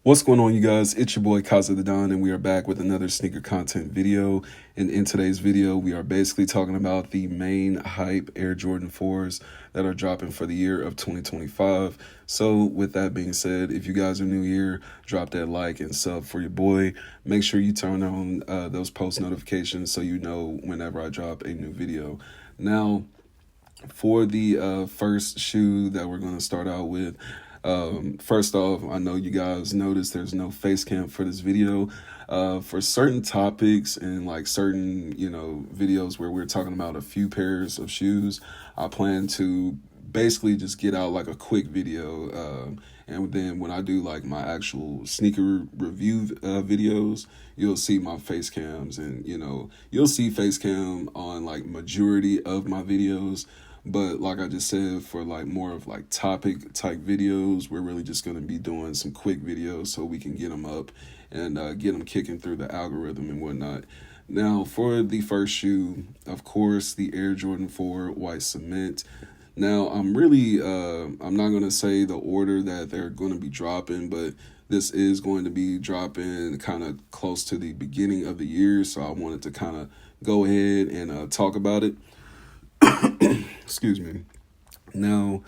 What's going on, you guys? It's your boy Kaza the Don, and we are back with another sneaker content video. And in today's video, we are basically talking about the main hype Air Jordan 4s that are dropping for the year of 2025. So with that being said, if you guys are new here, drop that like and sub for your boy. Make sure you turn on those post notifications so you know whenever I drop a new video. Now, for the first shoe that we're going to start out with, first off, I know you guys noticed there's no face cam for this video. For certain topics and like certain, videos where we're talking about a few pairs of shoes, I plan to basically just get out like a quick video. And then when I do like my actual sneaker review videos, you'll see my face cams, and you'll see face cam on like majority of my videos. But like I just said, for like more of like topic type videos, we're really just going to be doing some quick videos so we can get them up and get them kicking through the algorithm and whatnot. Now, for the first shoe, of course, the Air Jordan 4 White Cement. Now, I'm not going to say the order that they're going to be dropping, but this is going to be dropping kind of close to the beginning of the year. So I wanted to kind of go ahead and talk about it. Excuse me. Now,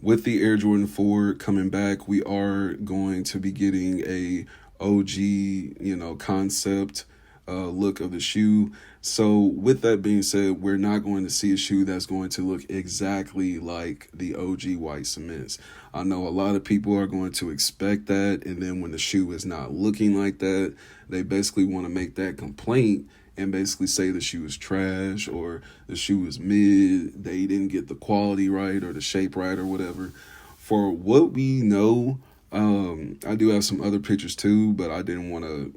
with the Air Jordan 4 coming back, we are going to be getting a OG, concept look of the shoe. So with that being said, we're not going to see a shoe that's going to look exactly like the OG White Cements. I know a lot of people are going to expect that, and then when the shoe is not looking like that, they basically want to make that complaint and basically say the shoe is trash or the shoe is mid, they didn't get the quality right or the shape right or whatever. For what we know, I do have some other pictures too, but I didn't want to,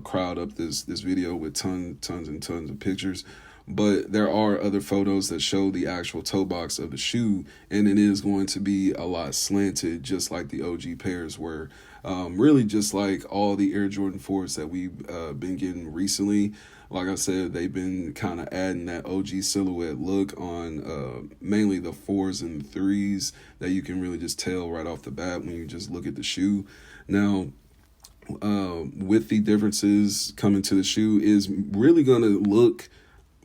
crowd up this video with tons and tons of pictures. But there are other photos that show the actual toe box of the shoe, and it is going to be a lot slanted, just like the OG pairs were. Really just like all the Air Jordan 4s that we've been getting recently. Like I said, they've been kind of adding that OG silhouette look on mainly the 4s and 3s that you can really just tell right off the bat when you just look at the shoe. Now, with the differences coming to the shoe is really going to look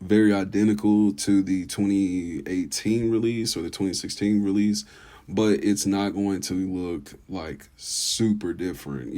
very identical to the 2018 release or the 2016 release, but it's not going to look like super different.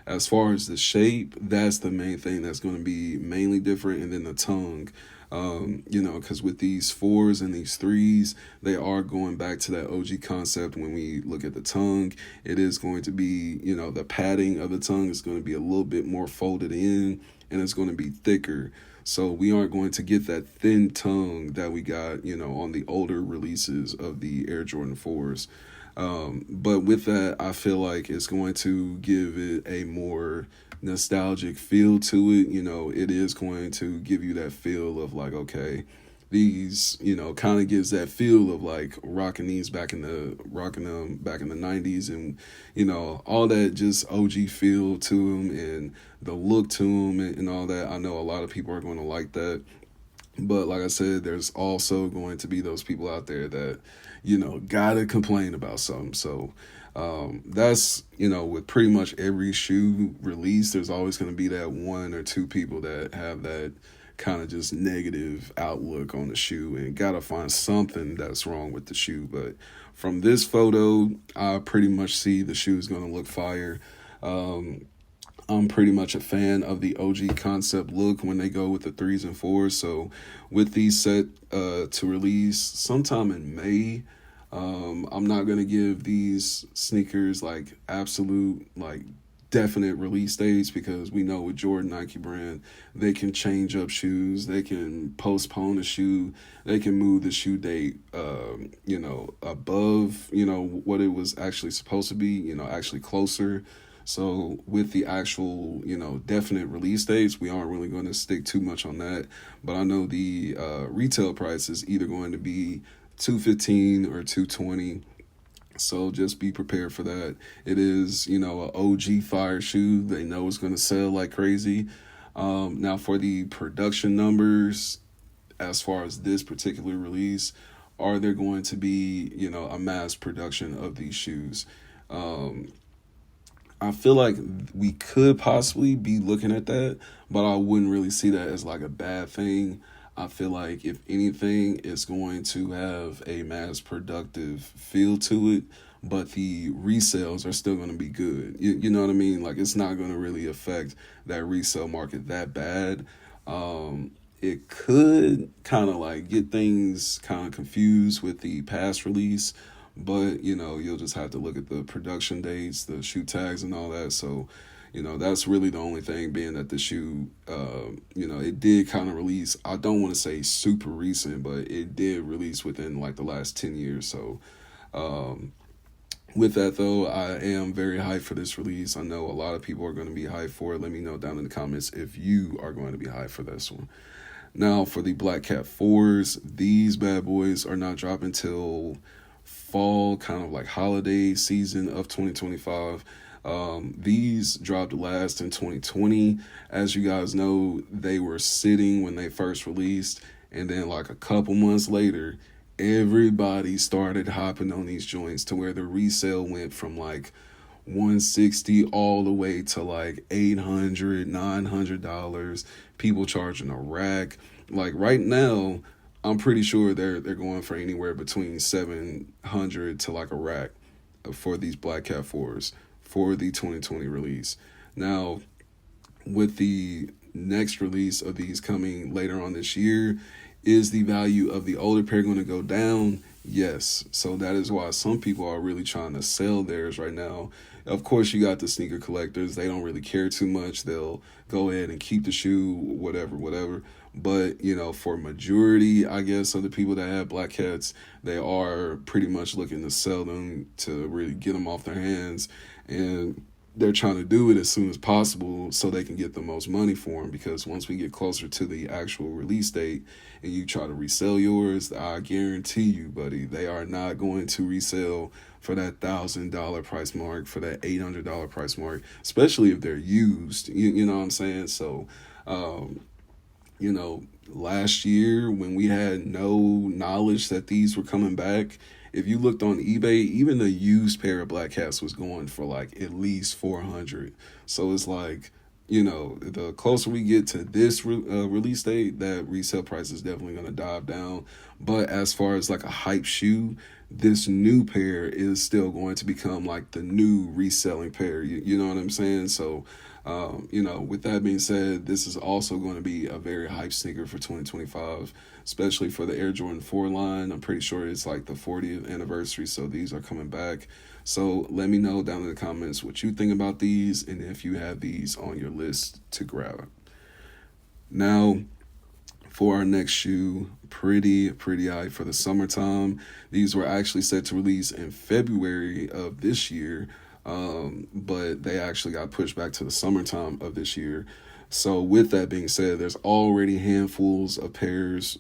As far as the shape, that's the main thing that's going to be mainly different. And then the tongue, because with these 4s and these 3s, they are going back to that OG concept. When we look at the tongue, it is going to be, the padding of the tongue is going to be a little bit more folded in, and it's going to be thicker. So we aren't going to get that thin tongue that we got, on the older releases of the Air Jordan 4s. But with that, I feel like it's going to give it a more nostalgic feel to it. It is going to give you that feel of like, okay, these, kind of gives that feel of like rocking them back in the 90s, and all that just OG feel to them and the look to them and all that. I know a lot of people are going to like that, but like I said, there's also going to be those people out there that gotta complain about something. So that's with pretty much every shoe release, there's always going to be that one or two people that have that kind of just negative outlook on the shoe and gotta find something that's wrong with the shoe. But from this photo, I pretty much see the shoe is going to look fire. I'm pretty much a fan of the OG concept look when they go with the 3s and 4s. So with these set to release sometime in May, I'm not going to give these sneakers like absolute like definite release dates, because we know with Jordan, Nike brand, they can change up shoes, they can postpone a shoe, they can move the shoe date above what it was actually supposed to be, actually closer. So with the actual definite release dates, we aren't really going to stick too much on that. But I know the retail price is either going to be $215 or $220. So just be prepared for that. It is, an OG fire shoe. They know it's going to sell like crazy. Now for the production numbers, as far as this particular release, are there going to be, a mass production of these shoes? I feel like we could possibly be looking at that, but I wouldn't really see that as like a bad thing. I feel like if anything, it's going to have a mass productive feel to it, but the resales are still going to be good. You know what I mean? Like it's not going to really affect that resale market that bad. It could kind of like get things kind of confused with the past release, but you'll just have to look at the production dates, the shoe tags, and all that. So that's really the only thing, being that the shoe it did kind of release. I don't want to say super recent, but it did release within like the last 10 years. So um with that though, I am very hyped for this release. I know a lot of people are going to be hyped for it. Let me know down in the comments if you are going to be hyped for this one. Now, for the Black Cat 4s, these bad boys are not dropping till fall, kind of like holiday season of 2025. These dropped last in 2020. As you guys know, they were sitting when they first released, and then like a couple months later, everybody started hopping on these joints to where the resale went from like 160 all the way to like $800, $900, people charging a rack. Like right now, I'm pretty sure they're going for anywhere between 700 to like a rack for these Black Cat 4s for the 2020 release. Now, with the next release of these coming later on this year, is the value of the older pair going to go down? Yes. So that is why some people are really trying to sell theirs right now. Of course, you got the sneaker collectors. They don't really care too much. They'll go ahead and keep the shoe, whatever. But, for majority, I guess, of the people that have Black Cats, they are pretty much looking to sell them to really get them off their hands. And they're trying to do it as soon as possible so they can get the most money for them, because once we get closer to the actual release date and you try to resell yours, I guarantee you, buddy, they are not going to resell for that $1,000 price mark, for that $800 price mark, especially if they're used. You know what I'm saying? So, last year when we had no knowledge that these were coming back, if you looked on eBay, even a used pair of Black Cats was going for like at least 400. So it's like, the closer we get to this release date, that resale price is definitely going to dive down. But as far as like a hype shoe, this new pair is still going to become like the new reselling pair. You know what I'm saying? So, with that being said, this is also going to be a very hype sneaker for 2025, especially for the Air Jordan 4 line. I'm pretty sure it's like the 40th anniversary, so these are coming back. So let me know down in the comments what you think about these and if you have these on your list to grab. Now, for our next shoe, pretty hype for the summertime. These were actually set to release in February of this year, but they actually got pushed back to the summertime of this year. So with that being said, there's already handfuls of pairs,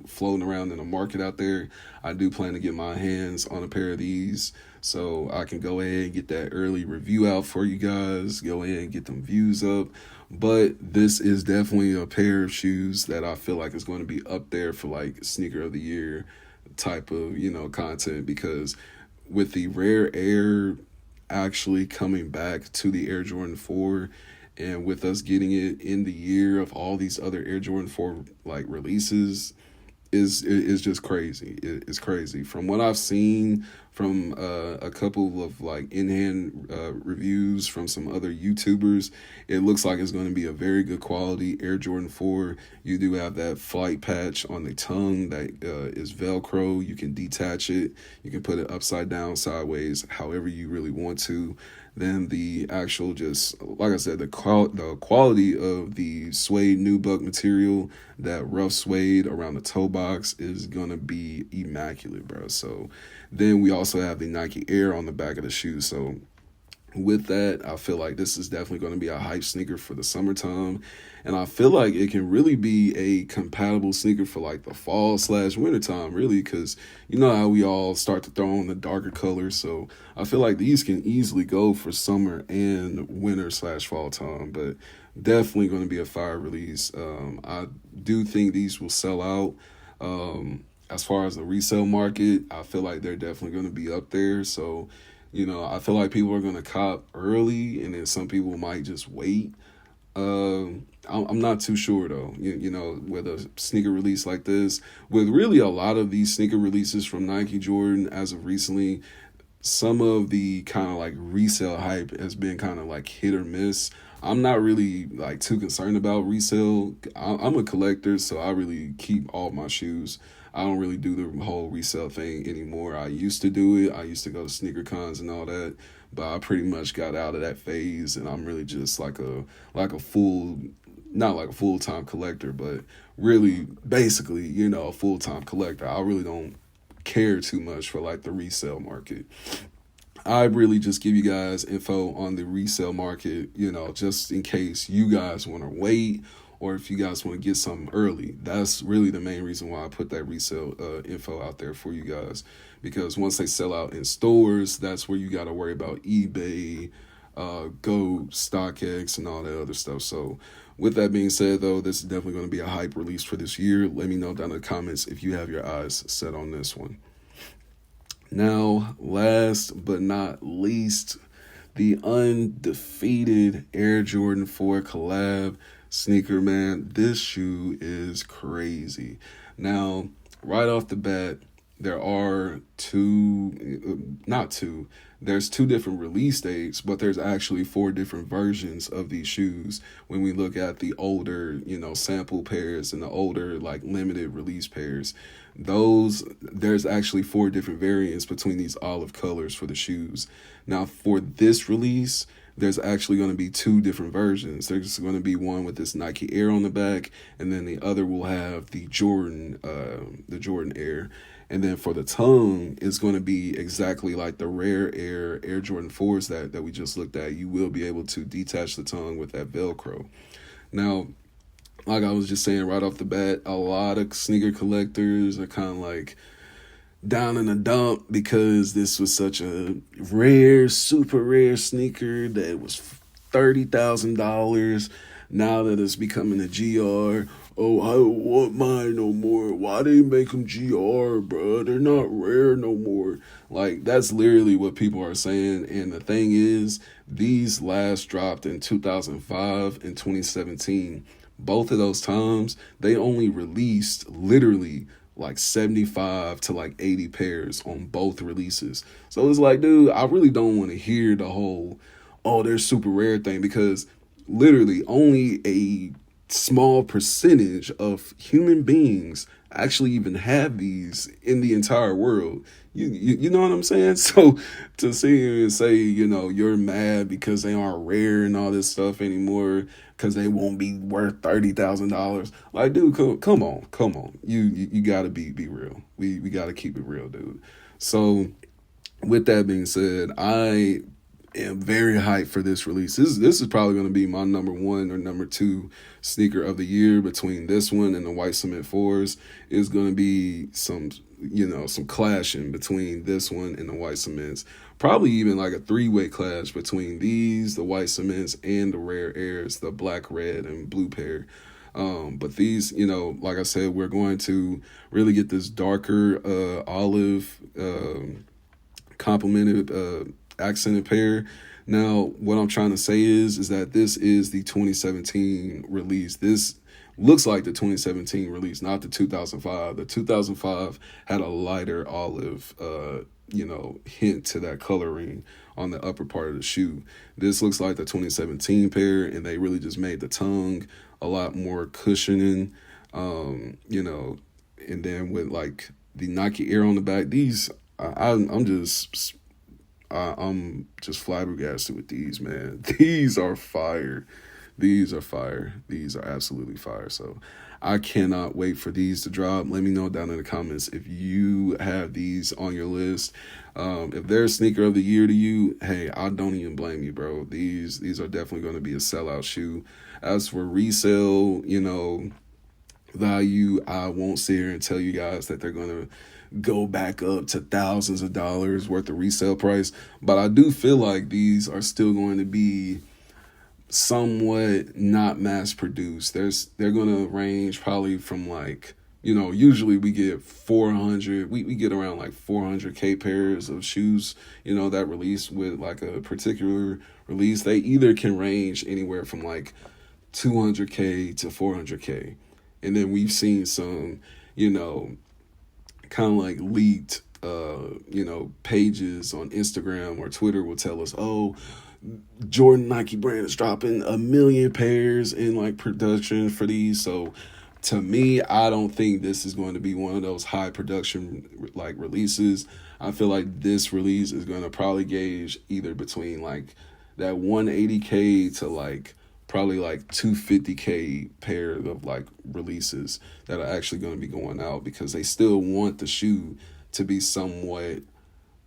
floating around in the market out there. I do plan to get my hands on a pair of these so I can go ahead and get that early review out for you guys, go ahead and get them views up. But this is definitely a pair of shoes that I feel like is going to be up there for like sneaker of the year type of, content, because with the Rare Air actually coming back to the Air Jordan 4, and with us getting it in the year of all these other Air Jordan 4 like releases, is just crazy. It's crazy. From what I've seen from a couple of like in-hand reviews from some other YouTubers, it looks like it's going to be a very good quality Air Jordan 4. You do have that flight patch on the tongue that is Velcro. You can detach it. You can put it upside down, sideways, however you really want to. Then the actual, just like I said, the quality of the suede nubuck material, that rough suede around the toe box, is gonna be immaculate, bro. So then we also have the Nike Air on the back of the shoe. So with that, I feel like this is definitely going to be a hype sneaker for the summertime. And I feel like it can really be a compatible sneaker for like the fall/winter time, really, because you know how we all start to throw on the darker colors. So I feel like these can easily go for summer and winter/fall time, but definitely going to be a fire release. I do think these will sell out. As far as the resale market, I feel like they're definitely going to be up there. So, I feel like people are gonna cop early, and then some people might just wait. I'm not too sure though. With a sneaker release like this, with really a lot of these sneaker releases from Nike Jordan as of recently, some of the kind of like resale hype has been kind of like hit or miss. I'm not really like too concerned about resale. I'm a collector, so I really keep all my shoes. I don't really do the whole resale thing anymore. I used to do it. I used to go to sneaker cons and all that, but I pretty much got out of that phase, and I'm really just like a full, not like a full-time collector, but really basically, a full-time collector. I really don't care too much for like the resale market. I really just give you guys info on the resale market, just in case you guys want to wait, or if you guys want to get something early. That's really the main reason why I put that resale info out there for you guys. Because once they sell out in stores, that's where you got to worry about eBay, Go, StockX, and all that other stuff. So with that being said, though, this is definitely going to be a hype release for this year. Let me know down in the comments if you have your eyes set on this one. Now, last but not least, the undefeated Air Jordan 4 Collab sneaker, man. This shoe is crazy. Now, right off the bat, there are there's two different release dates, but there's actually 4 different versions of these shoes when we look at the older, sample pairs and the older, like, limited release pairs. There's actually 4 different variants between these olive colors for the shoes. Now, for this release, there's actually going to be 2 different versions. There's going to be one with this Nike Air on the back, and then the other will have the Jordan Air. And then for the tongue, it's going to be exactly like the rare Air Jordan 4s that we just looked at. You will be able to detach the tongue with that Velcro. Now, like I was just saying right off the bat, a lot of sneaker collectors are kind of like down in the dump because this was such a rare, super rare sneaker that was $30,000. Now that it's becoming a GR, oh, I don't want mine no more. Why they make them GR, bro? They're not rare no more. Like, that's literally what people are saying. And the thing is, these last dropped in 2005 and 2017. Both of those times, they only released literally like 75 to like 80 pairs on both releases. So it's like, dude, I really don't want to hear the whole, oh, they're super rare thing, because literally only a small percentage of human beings actually even have these in the entire world. You know what I'm saying? So to sit here and say, you're mad because they aren't rare and all this stuff anymore, because they won't be worth $30,000. Like, dude, come on. You gotta be real. We gotta keep it real, dude. So with that being said, I am very hyped for this release. This is probably going to be my number 1 or number 2 sneaker of the year. Between this one and the white cement 4s is going to be some clashing between this one and the white cements. Probably even like a 3-way clash between these, the white cements, and the rare airs, the black, red, and blue pair. But these, like I said, we're going to really get this darker olive complemented accented pair. Now, what I'm trying to say is that this is the 2017 release. This looks like the 2017 release, not the 2005. The 2005 had a lighter olive, hint to that coloring on the upper part of the shoe. This looks like the 2017 pair, and they really just made the tongue a lot more cushioning, and then with like the Nike Air on the back, these, I'm just flabbergasted with these, man. These are fire. These are absolutely fire. So I cannot wait for these to drop. Let me know down in the comments if you have these on your list. If they're a sneaker of the year to you, hey, I don't even blame you, bro. These are definitely going to be a sellout shoe. As for resale, value, I won't sit here and tell you guys that they're going to go back up to thousands of dollars worth of resale price, but I do feel like these are still going to be somewhat not mass produced. They're going to range probably from like usually we get 400, we get around like 400K pairs of shoes, that release with like a particular release. They either can range anywhere from like 200K to 400K. And then we've seen some, kind of like leaked, pages on Instagram or Twitter will tell us, oh, Jordan Nike brand is dropping 1 million pairs in like production for these. So to me, I don't think this is going to be one of those high production like releases. I feel like this release is going to probably gauge either between like that 180K to like probably like 250K pair of like releases that are actually going to be going out, because they still want the shoe to be somewhat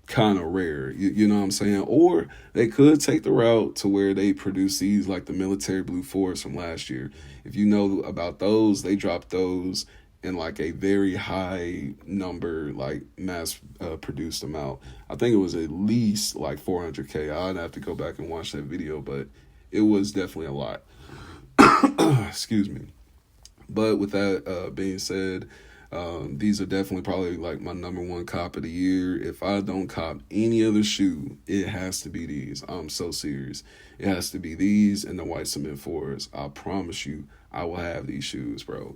kind of rare, you know what I'm saying? Or they could take the route to where they produce these like the military blue fours from last year. If you know about those, they dropped those in like a very high number, like mass produced amount. I think it was at least like 400K. I'd have to go back and watch that video, but it was definitely a lot. Excuse me. But with that being said, these are definitely probably like my number one cop of the year. If I don't cop any other shoe, it has to be these. I'm so serious. It has to be these and the white cement fours. I promise you, I will have these shoes, bro.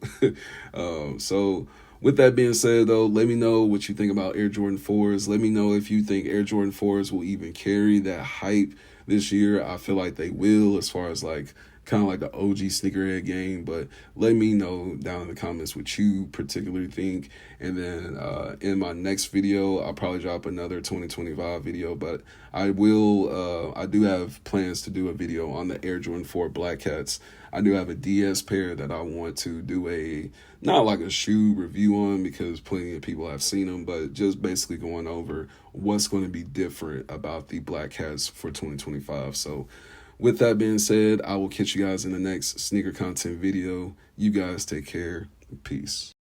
So with that being said, though, let me know what you think about Air Jordan 4s. Let me know if you think Air Jordan 4s will even carry that hype this year. I feel like they will, as far as like kind of like the OG sneakerhead game. But let me know down in the comments what you particularly think. And then in my next video, I'll probably drop another 2025 video. But I do have plans to do a video on the Air Jordan 4 Black Cats. I do have a DS pair that I want to do not like a shoe review on, because plenty of people have seen them, but just basically going over what's going to be different about the Black Cats for 2025. So with that being said, I will catch you guys in the next sneaker content video. You guys take care. Peace.